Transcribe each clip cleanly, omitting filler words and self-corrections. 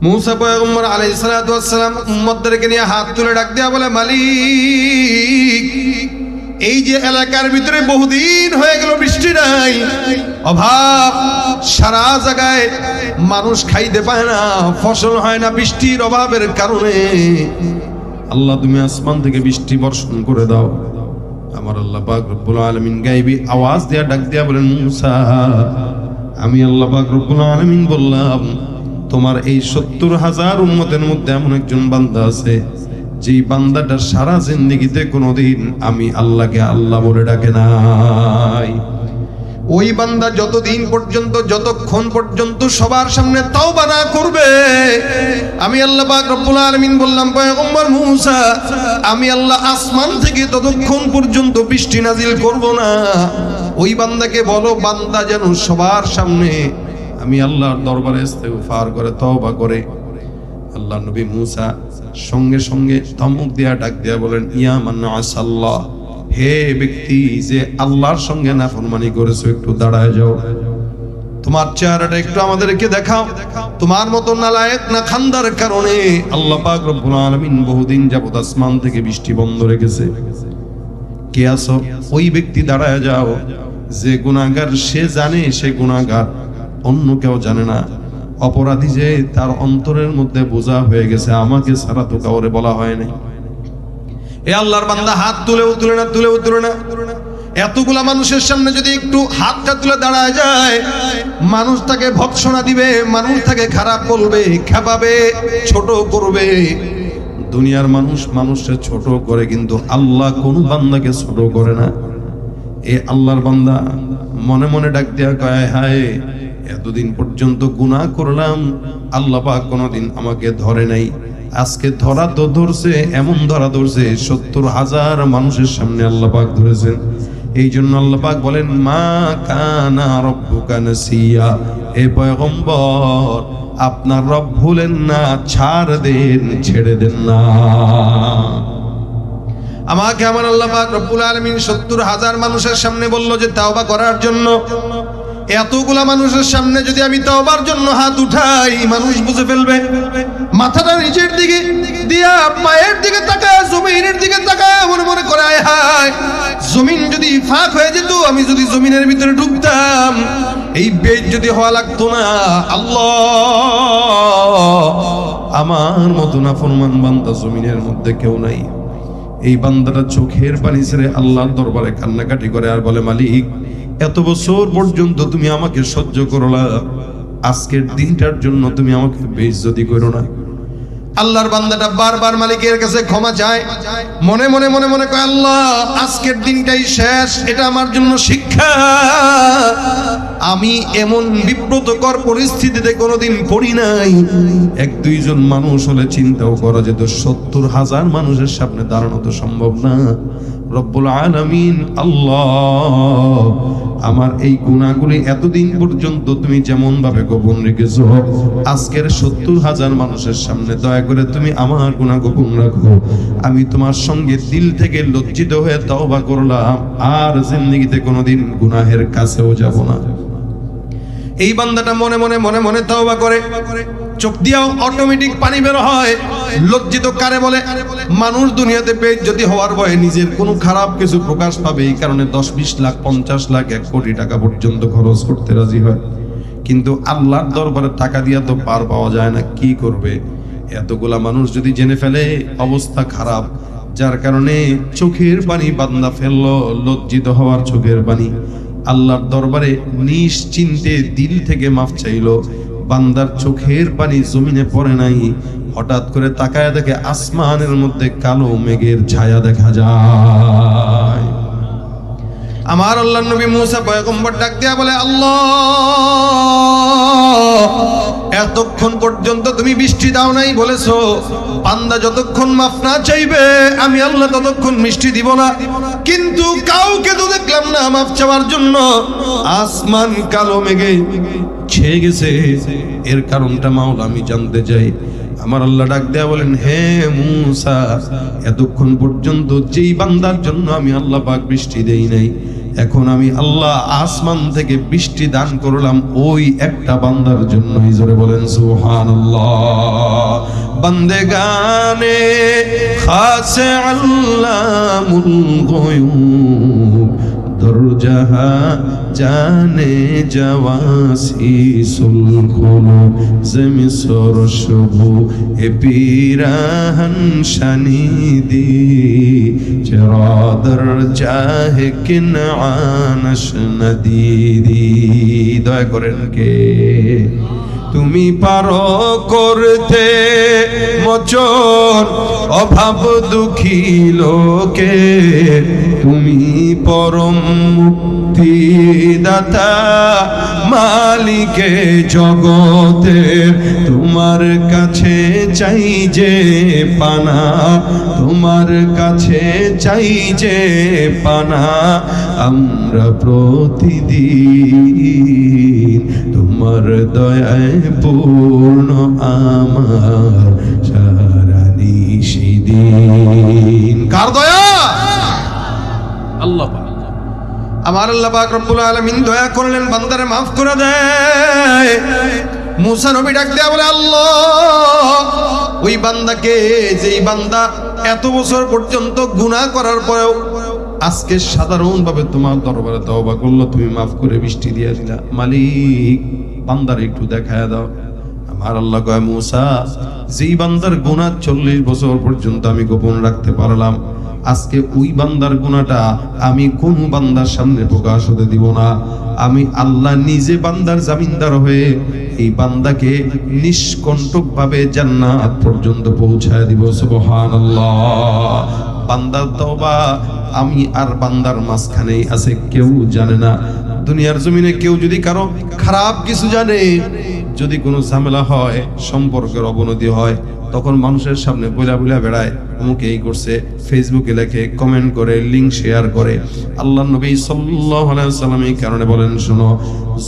मूसा पैगम्बर अलैहिस्सलातु वस्सलाम उम्मतদেরকে নিয়ে হাত তুলে ডাক দেয়া বলে, মালিক, এই যে এলাকার ভিতরে বহুদিন হয়ে গেল বৃষ্টি নাই, অভাব, সারা জায়গায় মানুষ খাইতে পায় না, ফসল হয় না বৃষ্টির অভাবের কারণে। আল্লাহ তুমি আসমান থেকে বৃষ্টি বর্ষণ করে দাও। আমার আল্লাহ পাক রব্বুল আলামিন গায়বী আওয়াজ দেয়া ডাক দেয়া বলেন, মুসা, আমি আল্লাহ পাক রব্বুল আলামিন বললাম, তোমার এই ৭০,০০০ উম্মতের মধ্যে এমন একজন বান্দা আছে যেই বান্দাটা সারা জিন্দেগিতে কোনোদিন আমি আল্লাহকে আল্লাহ বলে ডাকে নাই। ওই বান্দা যতদিন পর্যন্ত, যতক্ষণ পর্যন্ত সবার সামনে তাওবা না করবে, আমি আল্লাহ পাক রব্বুল আলামিন বললাম, পয়গম্বর মুসা, আমি আল্লাহ আসমান থেকে ততক্ষণ পর্যন্ত বৃষ্টি নাজিল করব না। ওই বান্দাকে বলো, বান্দা যেন সবার সামনে আমি আল্লাহর দরবারে ইস্তেগফার করে, তওবা করে। আল্লাহ নবী মুসা সঙ্গে সঙ্গে ধমক দিয়া ডাক দিয়া বলেন, ইয়া মান আসাল্লাহ, হে ব্যক্তি যে আল্লাহর সঙ্গে নাফরমানি করেছো, একটু দাঁড়ায় যাও, তোমার চেহারাটা একটু আমাদেরকে দেখাও। তোমার মতো নালায়েক না খান্দার কারণে আল্লাহ পাক রব্বুল আলামিন বহুদিন যাবত আসমান থেকে বৃষ্টি বন্ধ রেখেছে। কে আছো? ওই ব্যক্তি দাঁড়ায় যাও। যে গুনাহগার সে জানে সে গুনাহগার, অন্য কেউ জানে না। অপরাধী যে তার অন্তরের মধ্যে বোঝা হয়ে গেছে, আমাকে ছাড়া তো কাউরে বলা হয় নাই। এ আল্লাহর বান্দা হাত তুলেও তুলে না, তুলেও তুলে না। এতগুলা মানুষের সামনে যদি একটু হাতটা তুলে দাঁড়ায় যায়, মানুষ তাকে ভৎসনা দিবে, মানুষ তাকে খারাপ বলবে, খেপাবে, ছোট করবে। দুনিয়ার মানুষ মানুষকে ছোট করে, কিন্তু আল্লাহ কোন বান্দাকে ছোট করে না। এ আল্লাহর বান্দা মনে মনে ডাক দেয়া কয়, হায়, এতদিন পর্যন্ত গুনাহ করলাম, আল্লাহ পাক কোনোদিন আমাকে ধরে নাই, আজকে ধরা তো ধরছে, এমন ধরা ধরছে ৭০,০০০ মানুষের সামনে আল্লাহ পাক ধরেছেন। এই জন্য আল্লাহ পাক বলেন, মা কানা রব্বুকা নাসিয়া, হে পয়গম্বর, আপনার রব ভুলেন না, ছাড় দেন, ছেড়ে দেন না। আমাকে আমার আল্লাহ পাক রব্বুল আলামিন ৭০,০০০ মানুষের সামনে বলল যে তাওবা করার জন্য। এতগুলা মানুষের সামনে যদি আমি তাওবার জন্য হাত উঠাই, মানুষ বুঝে ফেলবে। মাথাটা নিচের দিকে দিয়া পায়ের দিকে তাকায়, জমিনের দিকে তাকায়, মনে মনে করে, আয় হায়, জমিন যদি ফাঁক হয়ে যেত, আমি যদি জমিনের ভিতরে ঢুকতাম, এই বেদ যদি হওয়া লাগতো না। আল্লাহ, আমার মতো নাফরমান বান্দা জমিনের মধ্যে কেউ নাই। এই বান্দাটা চোখের পানি ছেড়ে আল্লাহর দরবারে কান্নাকাটি করে আর বলে, মালিক, এত বছর পর্যন্ত তুমি আমাকে সহ্য করলা, আজকের দিনটার জন্য তুমি আমাকে বেইজ্জতি করো না। আল্লাহর বান্দাটা বারবার মালিকের কাছে ক্ষমা চায়, মনে মনে মনে মনে কয়, আল্লাহ, আজকের দিনটাই শেষ, এটা আমার জন্য শিক্ষা। আমি এমন বিব্রতকর পরিস্থিতিতে কোনোদিন পড়ি নাই। এক দুইজন মানুষ হলে চিন্তাও করা যেত, ৭০,০০০ মানুষের সামনে দাঁড়ানো তো সম্ভব না। রব্বুল আলামিন আল্লাহ, আমার এই গুনাহগুলি এতদিন পর্যন্ত তুমি যেমন ভাবে গোপন রেখেছো, আজকের ৭০,০০০ মানুষের সামনে দয়া করে তুমি আমার গুনাহ গোপন রাখো। আমি তোমার সঙ্গে দিল থেকে লজ্জিত হয়ে তওবা করলাম, আর জিন্দেগিতে কোনোদিন গুনাহের কাছেও যাব না। এই বান্দাটা মনে মনে মনে মনে তওবা করে, চোখ দিয়েও অটোমেটিক পানি বের হয়। লজ্জিত কারে বলে? মানুষ দুনিয়াতে বেইজ্জতি হওয়ার ভয়ে নিজের কোনো খারাপ কিছু প্রকাশ পাবে, এই কারণে ১০-২০ লাখ, ৫০ লাখ, ১ কোটি টাকা পর্যন্ত খরচ করতে রাজি হয়। কিন্তু আল্লাহর দরবারে টাকা দিয়া তো পার পাওয়া যায় না। কি করবে? এতগুলা মানুষ যদি জেনে ফেলে, অবস্থা খারাপ। যার কারণে চোখের পানি বান্দা ফেললো, লজ্জিত হওয়ার চোখের পানি। আল্লাহর দরবারে নিশ্চিন্তে দিল থেকে মাফ চাইলো। বান্দার চোখের পানি জমিনে পড়ে নাই, হঠাৎ করে তাকায় দেখে আসমানের মধ্যে কালো মেঘের ছায়া দেখা যায়। আমার আল্লাহর নবী মুসা পয়গম্বর ডাক দিয়া বলে, আল্লাহ, এতক্ষণ পর্যন্ত তুমি বৃষ্টি দাও নাই বলেছো, বান্দা যতক্ষণ মাফ না চাইবে আমি আল্লাহ ততক্ষণ মিষ্টি দিব না। কিন্তু কাউকে তো দেখলাম না মাফ চাওয়ার জন্য। আসমান কালো মেঘে ছেয়ে গেছে, এর কারণটা মাওলা আমি জানতে চাই। আমার আল্লাহ ডাক দেয়া বলেন, হে মুসা, এতক্ষণ পর্যন্ত যেই বান্দার জন্য আমি আল্লাহ পাক বৃষ্টি দেই নাই, এখন আমি আল্লাহ আসমান থেকে বৃষ্টি দান করলাম ওই একটা বান্দার জন্যই। জোরে বলেন সুবহানাল্লাহ। বান্দেগানে খাসে আল্লামুল গায়ুব দরজাহা জানে জওয়াসিসুল কুলুব জমিসর শুবু এ পিরাহন শানিদি চরাদর চাহে কিনআনশ নদীদি। দয়া করেন কে তুমি পারো করতে মোচন অভাব দুঃখী লোকে, তুমি পরম মুক্তি দাতা মালিকে জগতের। তোমার কাছে চাই যে পানা, তোমার কাছে চাই যে পানা, আমরা প্রতিদিন তোমার দয়ায় পূর্ণ আমার সারা নিশিদিন। কার দয়া? আল্লাহ পাক। আমার আল্লাহ পাক রব্বুল আলামিন দয়া করলেন বান্দারে মাফ করে দেয়। মুসা নবী ডাক দেয়া বলে, আল্লাহ ওই বান্দাকে, যেই বান্দা এত বছর পর্যন্ত গুনাহ করার পরেও আজকে সাধারণভাবে তোমার দরবারে তওবা করলো, তুমি মাফ করে বৃষ্টি দিয়ে দিলা। মালিক বান্দার একটু দেখায় দাও। আমার আল্লাহ কয়, মুসা যেই বান্দার গুনাহ 40 বছর পর্যন্ত আমি গোপন রাখতে পারলাম, আজকে ওই বান্দার গুনাহটা আমি কোন বান্দার সামনে প্রকাশ হতে দিব না। আমি আল্লাহ নিজে বান্দার জামিনদার হয়ে এই বান্দাকে নিষ্কণ্টকভাবে জান্নাত পর্যন্ত পৌঁছায় দিব। সুবহানাল্লাহ। বান্দার তওবা আমি আর বান্দার মাঝখানেই আছে, কেউ জানে না। দুনিয়ার জমিনে কেউ যদি কারো খারাপ কিছু জানে, যদি কোনো ঝামেলা হয়, সম্পর্কের অবনতি হয়, তখন মানুষের সামনে বইলা বইলা বেড়ায়, অমুক এই করছে, ফেসবুকে লেখে, কমেন্ট করে, লিংক শেয়ার করে। আল্লাহ নবী সাল্লাল্লাহু আলাইহি ওয়াসাল্লাম এই কারণে বলেন, শোনো,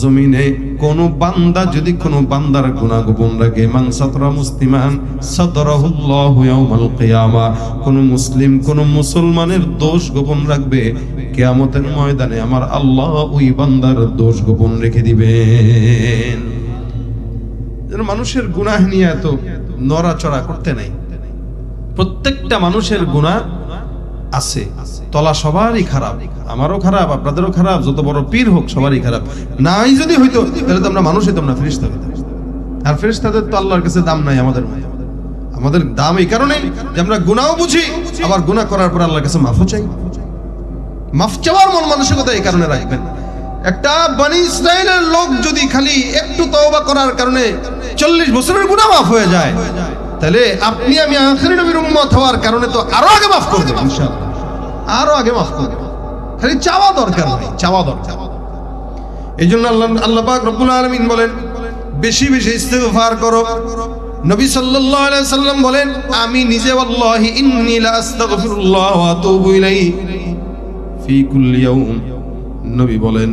জমিনে কোন বান্দা যদি কোন বান্দার গুনাহ গোপন রাখে, মান সাতরা মুসলিমান সাতরাহুল্লাহু ইয়াউমাল কিয়ামা, কোন মুসলিম কোন মুসলমানের দোষ গোপন রাখবে, কিয়ামতের ময়দানে আমার আল্লাহ ওই বান্দার দোষ গোপন রেখে দিবেন। মানুষের গুনাহ নিয়ে এত নড়াচড়া করতে নাই। প্রত্যেকটা মানুষের গুনাহ আছে, তলা সবারই খারাপ, আমারও খারাপ, আপনাদেরও খারাপ, যত বড় পীর হোক সবারই খারাপ। নাই যদি হইতো তাহলে তো আমরা মানুষ হইতাম না, ফেরেশতা হইতাম। আর ফেরেশতাদের তো আল্লাহর কাছে দাম নাই, আমাদের দাম এই কারণে যে আমরা গুনাহও বুঝি, আবার গুনাহ করার পর আল্লাহর কাছে মাফও চাই। মাফ চাওয়ার মন মানসিকতা এই কারণে রাখবেন। একটা বনি ইসরাইলের লোক যদি খালি একটু তওবা করার কারণে 40 বছরের গুনাহ মাফ হয়ে যায়, তাহলে আপনি আমি আখির নবীর উম্মত হওয়ার কারণে তো আরো আগে মাফ করে দেব ইনশাআল্লাহ, আরো আগে মাফ করে দেব। খালি চাওয়া দরকার নাই, চাওয়া দরকার। এইজন্য আল্লাহ পাক রব্বুল আলামিন বলেন, বেশি বেশি ইস্তিগফার করো। নবী সাল্লাল্লাহু আলাইহি সাল্লাম বলেন, আমি নিজে ওয়াল্লাহি ইন্নী লা আস্তাগফিরুল্লাহ ওয়া আতুবু ইলাইহি ফি কুল্লি ইয়াউম। নবী বলেন,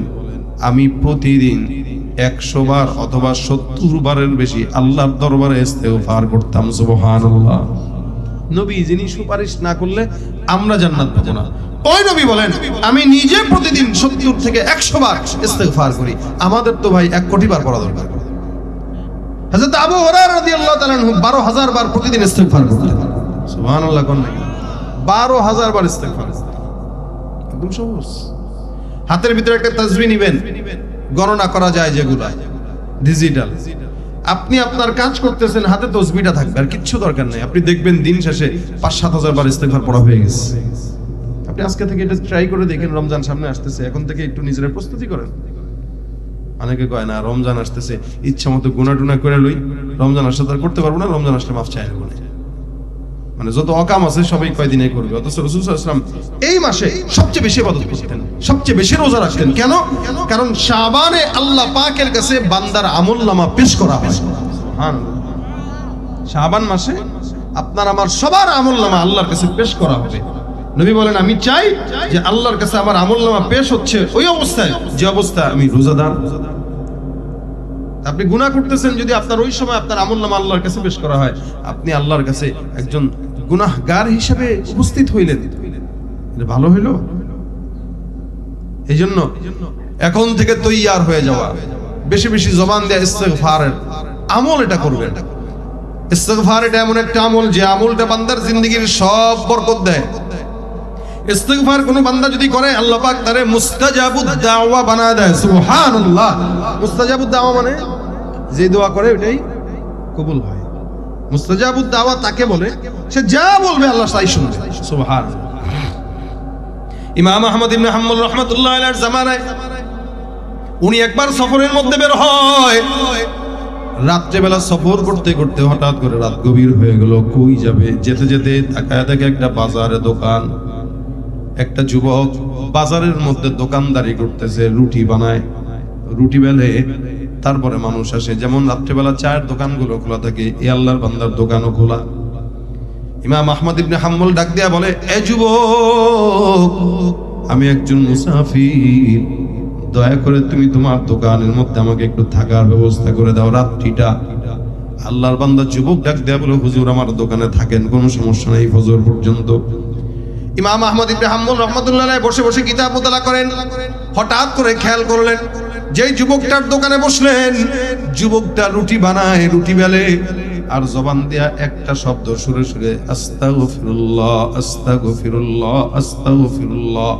আমি প্রতিদিন 100 বার অথবা 70 বারের বেশি আল্লাহর দরবারে ইস্তিগফার করতাম। সুবহানাল্লাহ। নবী যিনি সুপারিশ না করলে আমরা জান্নাত পাবো না, ওই নবী বলেন, আমি নিজে প্রতিদিন 70 থেকে 100 বার ইস্তিগফার করি। আমাদের তো ভাই 1 কোটি বার করা দরকার। হযরত আবু হুরায়রা রাদিয়াল্লাহু তাআলা আনহু 12000 বার প্রতিদিন ইস্তিগফার করতেন। সুবহানাল্লাহ। কোন নাকি 12000 বার ইস্তিগফার, একদম সহজ। হাতের ভিতরে একটা তাসবিহ নেবেন, গণনা করা যায় যেগুলা ডিজিটাল। আপনি আপনার কাজ করতেছেন, হাতে তাসবিহটা থাকবে, আর কিচ্ছু দরকার নাই। আপনি দেখবেন দিন শেষে 5-7 বার ইস্তিগফার পড়া হয়ে গেছে। আপনি আজকে থেকে এটা ট্রাই করে দেখেন। রমজান সামনে আসতেছে, এখন থেকে একটু নিজের প্রস্তুতি করেন। অনেকে কয় না রমজান আসতেছে, ইচ্ছা মতো গুনাহ টুনা করে লই, রমজান আসলে তার করতে পারবো না, রমজান আসলে মাফ চাই নেব। মানে যত অকাম আছে সবাই কয়দিনে করবে। অথচ রাসূল সাল্লাল্লাহু আলাইহি ওয়াসাল্লাম এই মাসে সবচেয়ে বেশি ইবাদত করতেন, সবচেয়ে বেশি রোজা রাখতেন। কেন? কারণ শাবানে আল্লাহ পাকের কাছে বান্দার আমলনামা পেশ করা হয়। সুবহানাল্লাহ। শাবান মাসে আপনার আমার সবার আমলনামা আল্লাহর কাছে পেশ করা হবে। নবী বলেন, আমি চাই যে আল্লাহর কাছে আমার আমলনামা পেশ হচ্ছে ওই অবস্থায় যে অবস্থা আমি রোজাদার। আপনি গুনাহ করতেছেন, যদি আপনার ওই সময় আপনার আমলনামা আল্লাহর কাছে পেশ করা হয়, আপনি আল্লাহর কাছে একজন গুনাহগার হিসেবে উপস্থিত হইলেন, এটা ভালো হইল? এই জন্য এখন থেকে তৈয়ার হয়ে যাওয়া, বেশি বেশি জবান দিয়ে ইস্তিগফারের আমল এটা করবেন। ইস্তিগফার এটা এমন একটা আমল যে আমলটা বান্দার জিন্দেগীর সব বরকত দেয়। ইস্তিগফার কোন বান্দা যদি করে আল্লাহ পাক তারে মুস্তাজাবুদ দাওয়া বানায় দেয়। সুবহানাল্লাহ। মুস্তাজাবুদ দাওয়া মানে যে দোয়া করে ওটাই কবুল হয়। মুস্তাজাবুদ দাওয়া তাকে বলে সে যা বলবে আল্লাহ তাই শুনবে। সুবহানাল্লাহ। ইমাম আহমদ ইবনে হাম্বল রাহমাতুল্লাহ আলাইহির জামানায় উনি একবার সফরের মধ্যে বের হয়। রাত্রেবেলা সফর করতে করতে হঠাৎ করে রাত গভীর হয়ে গেল, কই যাবে? যেতে যেতে তাকায় দেখে একটা বাজারে দোকান, একটা যুবক বাজারের মধ্যে দোকানদারি করতেছে, রুটি বানায়, রুটি বেলে তারপরে মানুষ আসে। যেমন রাত্রেবেলা চায়ের দোকানগুলো খোলা থাকে, এই আল্লাহর বান্দার দোকানও খোলা। ইমাম আহমদ ইবনে হাম্বল ডাক দিয়া বলে, এ যুবক, আমি একজন মুসাফির, দয়া করে তুমি তোমার দোকানের মধ্যে আমাকে একটু থাকার ব্যবস্থা করে দাও রাত্রিটা। আল্লাহর বান্দা যুবক ডাক দেয়া বলে, হুজুর আমার দোকানে থাকেন, কোনো সমস্যা নেই ফজর পর্যন্ত। ইমাম আহমদ ইবনে হাম্বল রাহমাতুল্লাহ আলাইহি বসে বসে কিতাব মুতালা করেন। হঠাৎ করে খেয়াল করলেন যেই যুবকটার দোকানে বসলেন, যুবকটা রুটি বানায়, রুটি বেলে, আর জবান দিয়া একটা শব্দ সুরে সুরে আস্তাগফিরুল্লাহ আস্তাগফিরুল্লাহ আস্তাগফিরুল্লাহ।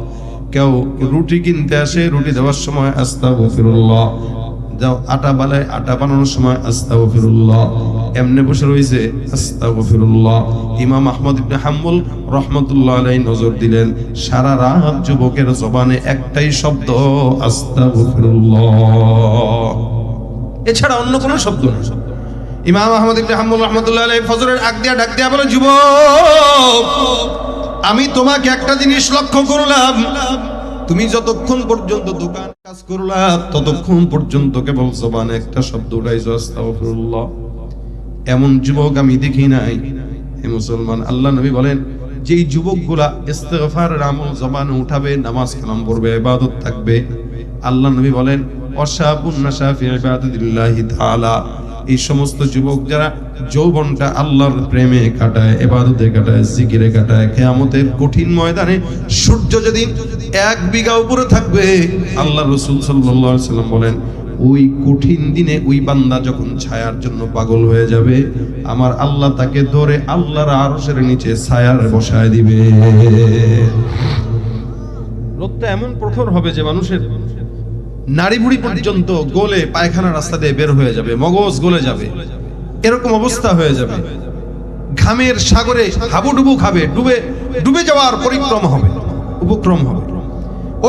কেউ রুটি কিনতে আসে, রুটি দেওয়ার সময় আস্তাগফিরুল্লাহ, যাও আটা বানায়, আটা বানানোর সময় আস্তাগফিরুল্লাহ, এমনি বসে রয়েছে আস্তাগফিরুল্লাহ। ইমাম আহমদ ইবনে হাম্বল রাহমাতুল্লাহ আলাইহি নজর দিলেন, সারা রাত যুবকের জবানে একটাই শব্দ আস্তাগফিরুল্লাহ, এছাড়া অন্য কোনো শব্দ নেই। ইমাম আহমদ ইবনে হাম্বল রাহমাতুল্লাহ আলাইহি ফজরের আগ দিয়া ডাক দিয়া বলে, যুবক, আমি তোমাকে একটা জিনিস লক্ষ্য করলাম, তুমি যতক্ষণ পর্যন্ত দোকান কাজ করলা ততক্ষণ পর্যন্ত কেবল জবানে একটা শব্দ উঠাইছো আস্তাগফিরুল্লাহ। এমন যুবক আমি দেখি নাই। হে মুসলমান, আল্লাহ নবী বলেন, যেই যুবকগুলা ইস্তিগফারের আমল জবানে উঠাবে, নামাজ কালাম পড়বে, ইবাদত থাকবে, আল্লাহ নবী বলেন, ওয়াশাবুন নাশা ফি ইবাদাতিল্লাহি তাআলা, এই সমস্ত যুবক যারা যৌবনটা আল্লাহর প্রেমে কাটায়, ইবাদতে কাটায়, জিকিরে কাটায়, কিয়ামতের কঠিন ময়দানে সূর্য যেদিন 1 বিঘা উপরে থাকবে, আল্লাহ রাসূল সাল্লাল্লাহু আলাইহি ওয়াসাল্লাম বলেন, ওই কঠিন দিনে ওই বান্দা যখন ছায়ার জন্য পাগল হয়ে যাবে, আমার আল্লাহ তাকে ধরে আল্লাহর আরশের নিচে ছায়ার বসায় দিবে। রোদটা এমন প্রখর হবে যে মানুষের নাড়ি বুড়ি পর্যন্ত গলে পায়খানা রাস্তা দিয়ে বের হয়ে যাবে, মগজ গলে যাবে, এরকম অবস্থা হয়ে যাবে। ঘামের সাগরে হাবুডুবু খাবে, ডুবে যাওয়ার উপক্রম হবে।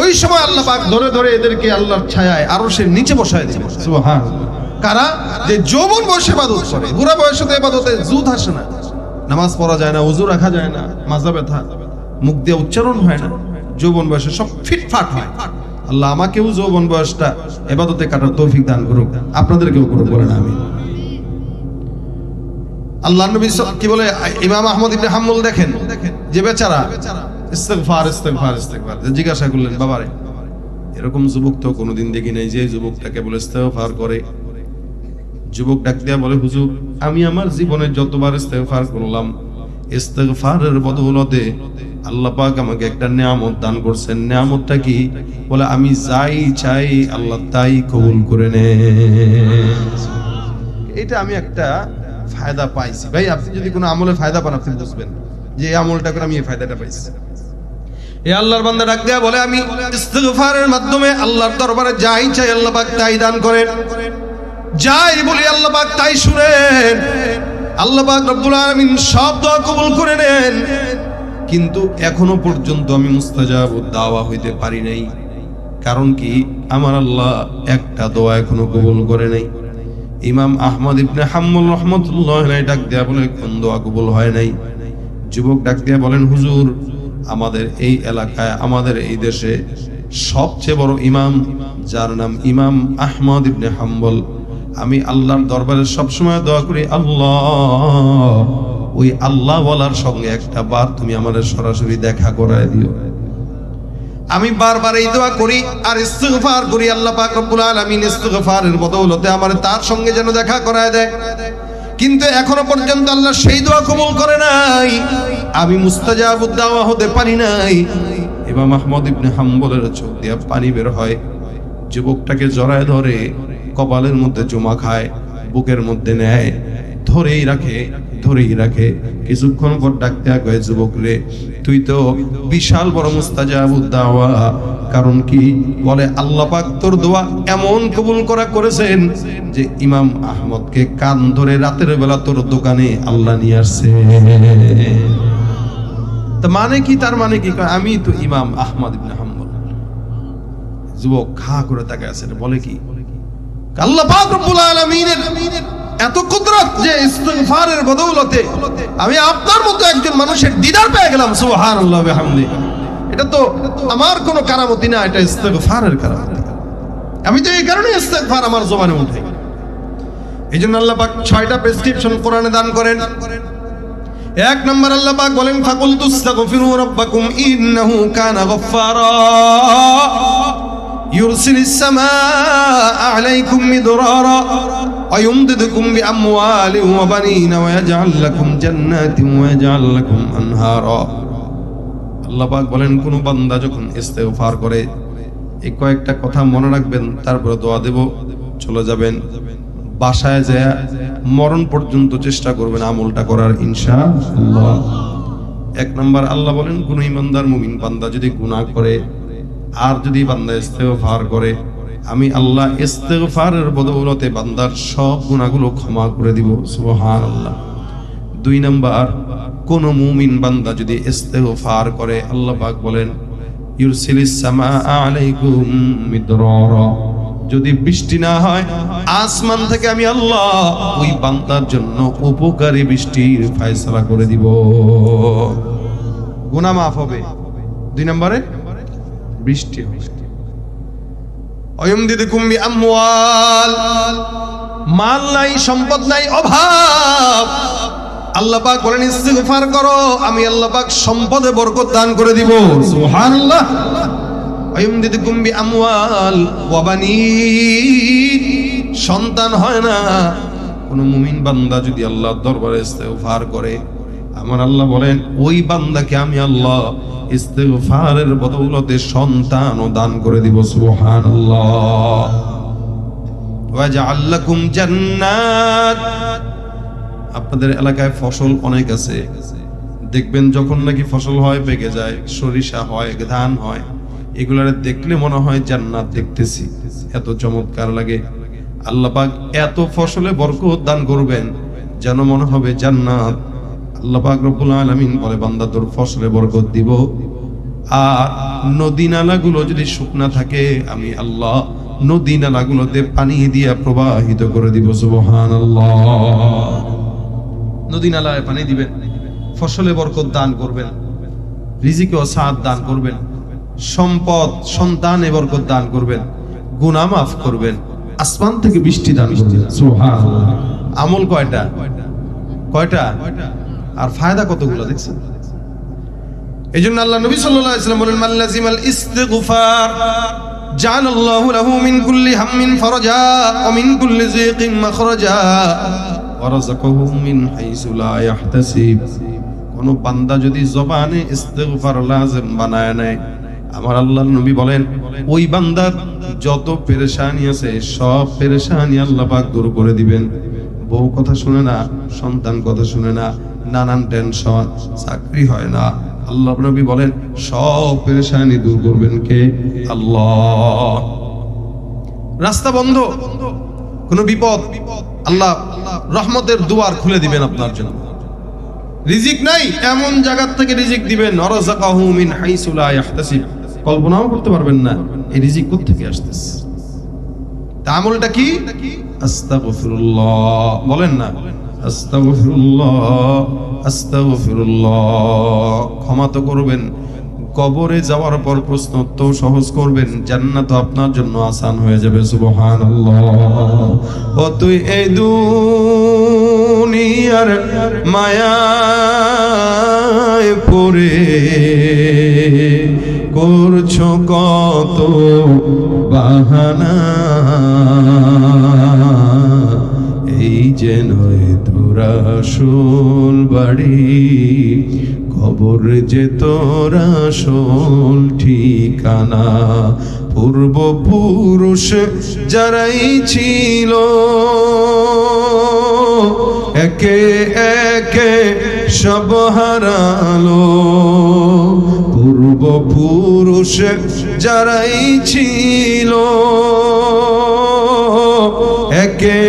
ওই সময় আল্লাহ পাক ধরে ধরে এদেরকে আল্লাহর ছায়ায় আরশের নিচে বসায় দিবেন। সুবহানাল্লাহ। কারা? যে যৌবন বয়সে ইবাদত করে, বুড়া বয়সে তো ইবাদতে জুত আসে না, নামাজ পড়া যায় না, ওযু রাখা যায় না, মাজা ব্যথা, মুখ দিয়ে উচ্চারণ হয় না, যৌবন বয়সে সব ফিটফাট হয়। আল্লাহ আমাকেও যৌবন বয়সটা ইবাদতে কাটার তৌফিক দান করুক, আপনাদেরকেও করুক, বলেন আমিন। আল্লাহর নবী কি বলে, ইমাম আহমদ ইবনে হাম্বল দেখেন যে বেচারা ইস্তিগফার ইস্তিগফার ইস্তিগফার, জিজ্ঞাসা করলেন, বাবারে এরকম যুবক তো কোনোদিন দেখি নাই যে যুবকটাকে বলে ইস্তিগফার করে। যুবক ডাক দিয়া বলে, হুজুর, আমি আমার জীবনে যতবার ইস্তিগফার করলাম, ইস্তিগফারের বদৌলতে আল্লাহ পাক আমাকে একটা নিয়ামত দান করছেন। নিয়ামতটা কি? বলে, আমি যাই চাই আল্লাহ তাই কবুল করে নেন। এটা আমি একটা ফায়দা পাইছি। ভাই, আপনি যদি কোনো আমলে ফায়দা পান, আপনি বুঝবেন যে এই আমলটা করে আমি এই ফায়দাটা পাইছি। এই আল্লাহর বান্দা ডাক দেয়া বলে, আমি ইস্তিগফারের মাধ্যমে আল্লাহর দরবারে যাই চাই আল্লাহ পাক তাই দান করেন, যাই বলি আল্লাহ পাক তাই শুনেন, আল্লাহ পাক রব্বুল আলামিন সব দোয়া কবুল করে নেন। কিন্তু এখনো পর্যন্ত আমি মুস্তাজাবুদ দাওয়া হইতে পারি নাই। কারণ কি? আমার আল্লাহ একটা দোয়া এখনো কবুল করে নাই। ইমাম আহমদ ইবনে হাম্বল রাহমাতুল্লাহ আলাইহি ডাক দেয়া বলে, কোন দোয়া কবুল হয় নাই? যুবক ডাক দিয়া বলেন, হুজুর, আমাদের এই এলাকায়, আমাদের এই দেশে সবচেয়ে বড় ইমাম, যার নাম ইমাম আহমদ ইবনে হাম্বল, আমি আল্লাহর দরবারে সবসময় দোয়া করি, আল্লাহ, ওই আল্লাহ ওয়ালার সঙ্গে একটা বার তুমি আমাদের সরাসরি দেখা করায় দিও। আমি বারবার এই দোয়া করি আর ইস্তিগফার করি, আল্লাহ পাক রব্বুল আলামিন ইস্তিগফারের বদৌলতে আমার তার সঙ্গে যেন দেখা করায় দেয়। কিন্তু এখনো পর্যন্ত আল্লাহ সেই দোয়া কবুল করে নাই, আমি মুস্তাজাবুদ দাওয়া হতে পারি নাই। ইমাম আহমদ ইবনে হাম্বলের চোখ দিয়ে পানি বের হয়। যুবকটাকে জড়ায় ধরে, কপালের মধ্যে চুমা খায়, বুকের মধ্যে নেয়, ধরেই রাখে। কিছুক্ষণ পর ডাকতে কয়, যুবক রে, তুই তো বিশাল বড় মুস্তাজাবুদ দাওয়া। কারণ কি? বলে আল্লাহ পাক তোর দোয়া এমন কবুল করেছেন যে ইমাম আহমদকে কান ধরে রাতের বেলা তোর দোকানে আল্লাহ নিয়ে আসছে। তা মানে কি? তার মানে কি? আমি তো ইমাম আহমদ ইবনে হাম্বল। যুবক খা করে তাকায় আছে, বলে কি? আল্লাহ পাক রব্বুল আলামিনের এত কুদরত যে ইস্তিগফারের বদৌলতে আমি আপনার মতো একজন মানুষের দিদার পেয়ে গেলাম। সুবহানাল্লাহ ওয়া বিহামদিহি। এটা তো আমার কোনো কারামতি না, এটা ইস্তিগফারের কারামতি। আমি তো এই কারণে ইস্তিগফার আমার জবানে উঠে। এইজন্য আল্লাহ পাক 6টা প্রেসক্রিপশন কোরআনে দান করেন। এক নম্বর আল্লাহ পাক বলেন, ফাকুলতু আস্তাগফিরু রাব্বাকুম ইন্নাহু কানা গফফারা ইউরসিলিস সামাআ আলাইকুম মিদরারা ওয়া ইউমদিদুকুম বিআমওয়ালিন ওয়া বানিনা ওয়া ইয়াজআল লাকুম জান্নাতিন ওয়া ইয়াজআল লাকুম আনহারা। আল্লাহ পাক বলেন, কোন বান্দা যখন ইস্তেগফার করে, এই কয়েকটা কথা মনে রাখবেন, তারপরে দোয়া দেব, চলে যাবেন। বাসায় যায় মরণ পর্যন্ত চেষ্টা করবেন আমলটা করার, ইনশাআল্লাহ। এক নাম্বার আল্লাহ বলেন, কোন ইমানদার মুমিন বান্দা যদি গুনাহ করে আর যদি বান্দা ইস্তেগফার করে, আমি আল্লাহ ইস্তেগফারের বদৌলতে বান্দার সব গুনাহগুলো ক্ষমা করে দিব। সুবহানাল্লাহ। 2 নাম্বার, কোন মুমিন বান্দা যদি ইস্তেগফার করে, আল্লাহ পাক বলেন, ইউরসিলিস সামাআ আলাইকুম মিদরারা, যদি বৃষ্টি না হয় আসমান থেকে আমি আল্লাহ ওই বান্দার জন্য উপকারী বৃষ্টির ফয়সালা করে দিব, গুনাহ মাফ হবে। 2 নম্বরে বৃষ্টি হবে। অয়ুমদিদুকুম বিআমওয়াল, মাল নাই, সম্পদ নাই, অভাব, আল্লাহ পাক বলেন ইস্তিগফার করো, আমি আল্লাহ পাক সম্পদে বরকত দান করে দিব। সুবহানাল্লাহ। আয়ুমদিদুকুম বিআমওয়াল ওয়া বানিন, সন্তান হয় না। কোন মুমিন বান্দা যদি আল্লাহর দরবারে ইস্তেগফার করে, আমার আল্লাহ বলেন ওই বান্দাকে আমি আল্লাহ ইস্তেগফারের বদৌলতে সন্তানও দান করে দিব। সুবহানাল্লাহ। ওয়া জাআল লাকুম জান্নাত, আপনাদের এলাকায় ফসল অনেক আছে, দেখবেন যখন নাকি ফসল হয়, পেকে যায়, সরিষা হয়, ধান হয়, এগুলারে দেখলে মনে হয় জান্নাত দেখতেছি, এত চমৎকার লাগে। আল্লাহ পাক এত ফসলে বরকত দান করবেন যেন মনে হবে জান্নাত। আল্লাহ পাক রব্বুল আলামিন বলে, বান্দা তোর ফসলে বরকত দিব, আর নদী নালাগুলো যদি শুকনা থাকে, আমি আল্লাহ নদী নালাগুলোতে পানি দিয়ে প্রবাহিত করে দিব। সুবহানাল্লাহ। নদী নালায় পানি দিবেন, ফসলে বরকত দান করবেন, রিজিকে সাদ দান করবেন, সম্পদ সন্তানে বরকত দান করবেন, গুনাহ মাফ করবেন, আসমান থেকে বৃষ্টি দান করবেন। সুবহানাল্লাহ। আমল কয়টা? আর ফায়দা কতগুলো দেখছেন? এইজন্য আল্লাহ নবী সাল্লাল্লাহু আলাইহি ওয়াসাল্লাম বলেন, মান লাজিমাল ইস্তিগফার জাআলাল্লাহু লাহু মিন কুল্লি হাম্মিন ফারাজা ওয়া মিন কুল্লি যিকিন মাখরাজা ওয়া রাযাকাহু মিন হাইসু লা ইয়াহতাসিব। কোন বান্দা যদি জবানে ইস্তিগফার লাজিম বানায় নেয়, আমার আল্লাহর নবী বলেন ওই বান্দার যত পেরেশানি আছে সব পেরেশানি আল্লাহ পাক দূর করে দিবেন। বউ কথা শুনে না, সন্তান কথা শুনে না, নানান টেনশন, চাকরি হয় না, আল্লাহর নবী বলেন সব পেরেশানি দূর করবেন কে? আল্লাহ। রাস্তা বন্ধ, কোনো বিপদ, আল্লাহ রহমতের দুয়ার খুলে দিবেন আপনার জন্য। রিজিক নাই, এমন জায়গা থেকে রিজিক দিবেন, ওয়ারাযাকাহু মিন হাইসু লা ইয়াহতাসিব, কল্পনাও করতে পারবেন না এই রিজিক কোথা থেকে আসতেছে। তা আমলটা কি? আস্তাগফিরুল্লাহ, বলেন না আস্তাগফিরুল্লাহ, আস্তাগফিরুল্লাহ। ক্ষমা তো করবেন, কবরে যাওয়ার পর প্রশ্ন তো সহজ করবেন, জান্নাত আপনার জন্য আসান হয়ে যাবে। সুবহানাল্লাহ। ও তুই এই দুনিয়ার মায়ায় পড়ে করছো কত বাহানা, এই যে নয় তোর আসল বাড়ি, কবর যে তোর আসল ঠিকানা। পূর্বপুরুষ যারাই ছিল একে একে সব হারালো, পূর্বপুরুষ যারাই ছিল একে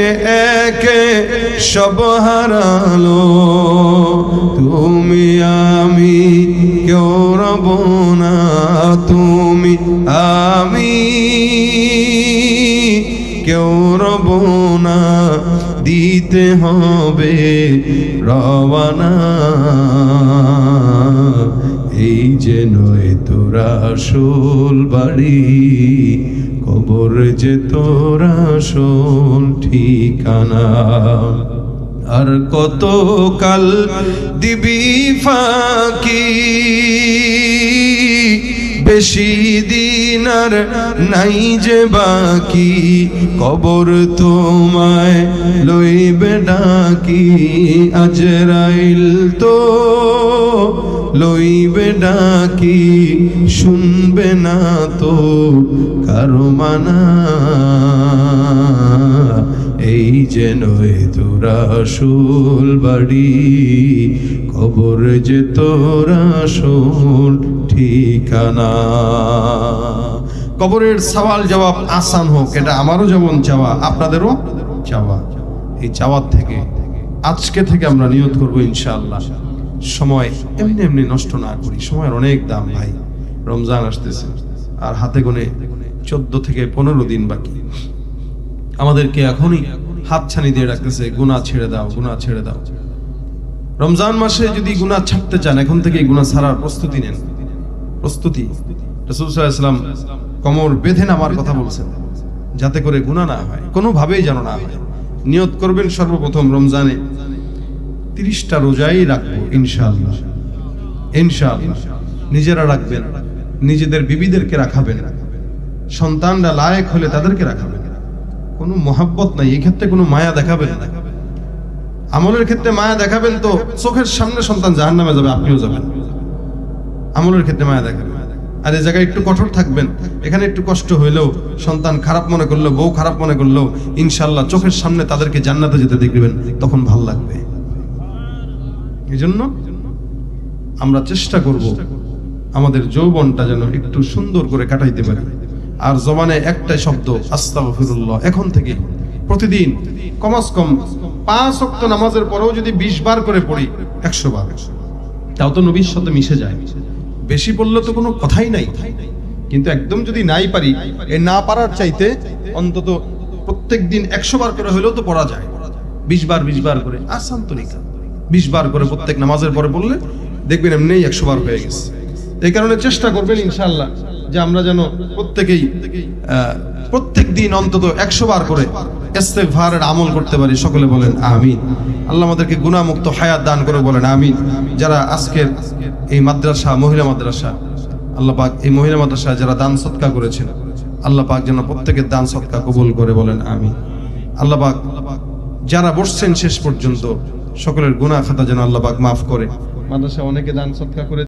একে সব হারালো। তুমি আমি কেউ রব না, তুমি আমি কেউ রব না, দিতে হবে রওয়ানা। এই যে নয় তোর আসল বাড়ি, কবর যে তোর আসল ঠিকানা। আর কত কাল দিবি ফাঁকি, বেশি দিন আর নাই যে বাকি, কবর তোমায় লইবে ডাকি। আজরাইল তো লইবে ডাকি, শুনবে না তো কারো মানা। এই যে নয় তোর আসল বাড়ি, কবর যে তোর আসল ঠিকানা। কবরের সওয়াল জবাব আসান হোক, এটা আমারও যেমন চাওয়া, আপনাদেরও চাওয়া। এই চাওয়ার থেকে আজকে থেকে আমরা নিয়ত করব ইনশাআল্লাহ সময় এমনি এমনি নষ্ট না করি। সময়ের অনেক দাম ভাই, রমজান আসতেছে আর হাতে গোনে 14 থেকে 15 দিন বাকি। আমাদেরকে এখনই হাতছানি দিয়ে রাখতেছে, গুনাহ ছেড়ে দাও, গুনাহ ছেড়ে দাও। রমজান মাসে যদি গুনাহ ছাড়তে চান, এখন থেকেই গুনাহ ছাড়ার প্রস্তুতি নেন। প্রস্তুতি, রাসূল সাল্লাল্লাহু আলাইহি ওয়াসাল্লাম কোমর বেঁধে নামার কথা বলছেন, যাতে করে গুনাহ না হয়, কোনোভাবেই যেন না হয়। নিয়ত করবেন সর্বপ্রথম রমজানে 30টা রোজাই রাখবো ইনশাআল্লাহ। ইনশাআল্লাহ নিজেরা রাখবেন, নিজেদের বিবিদেরকে রাখাবেন, সন্তানরা লায়েক হলে তাদেরকে রাখাবেন। কোনো মহাব্বত নাই এই ক্ষেত্রে, কোনো মায়া দেখাবেন না। আমলের ক্ষেত্রে মায়া দেখাবেন তো চোখের সামনে সন্তান জাহান্নামে যাবে, আপনিও যাবেন। আমলের ক্ষেত্রে মায়া দেখাবেন। আর এই জায়গায় একটু কঠোর থাকবেন, এখানে একটু কষ্ট হইলেও, সন্তান খারাপ মনে করলো, বউ খারাপ মনে করলো, ইনশাআল্লাহ চোখের সামনে তাদেরকে জান্নাতে যেতে দেখবেন, তখন ভাল লাগবে। এই জন্য আমরা চেষ্টা করব আমাদের যৌবনটা যেন একটু সুন্দর করে কাটাইতে পারি। আর জবানে একটাই শব্দ আস্তাগফিরুল্লাহ, এখন থেকে প্রতিদিন কমাস কম 5 ওয়াক্ত নামাজের পরেও যদি 20 বার করে পড়ি, 100 বার, তাও তো নবীর সাথে মিশে যায়। বেশি পড়লে তো কোনো কথাই নাই, কিন্তু একদম যদি নাই পারি, এই না পারার চাইতে অন্তত প্রত্যেকদিন 100 বার করে হলেও তো পড়া যায়। 20 বার 20 বার করে আসান তরিকা, 20 বার করে প্রত্যেক নামাজের পরে পড়লে দেখবেন এমনিই 100 বার হয়ে গেছে। এই কারণে চেষ্টা করবেন ইনশাআল্লাহ যে আমরা যেন প্রত্যেকেই প্রত্যেক দিন অন্তত 100 বার করে ইস্তেগফারের আমল করতে পারি। সকলে বলেন আমিন। আল্লাহ আমাদেরকে গুনাহমুক্ত হায়াত দান করে, বলেন আমিন। যারা আজকের এই মাদ্রাসা, মহিলা মাদ্রাসা, আল্লাহ পাক এই মহিলা মাদ্রাসায় যারা দান সদকা করেছেন, আল্লাহ পাক যেন প্রত্যেকের দান সদকা কবুল করে, বলেন আমিন। আল্লাহ পাক যারা বসছেন শেষ পর্যন্ত, সকলের গুনাহ খাতা যেন আল্লাহ পাক মাফ করে। মাদ্রাসা অনেকে দান সদকা করে।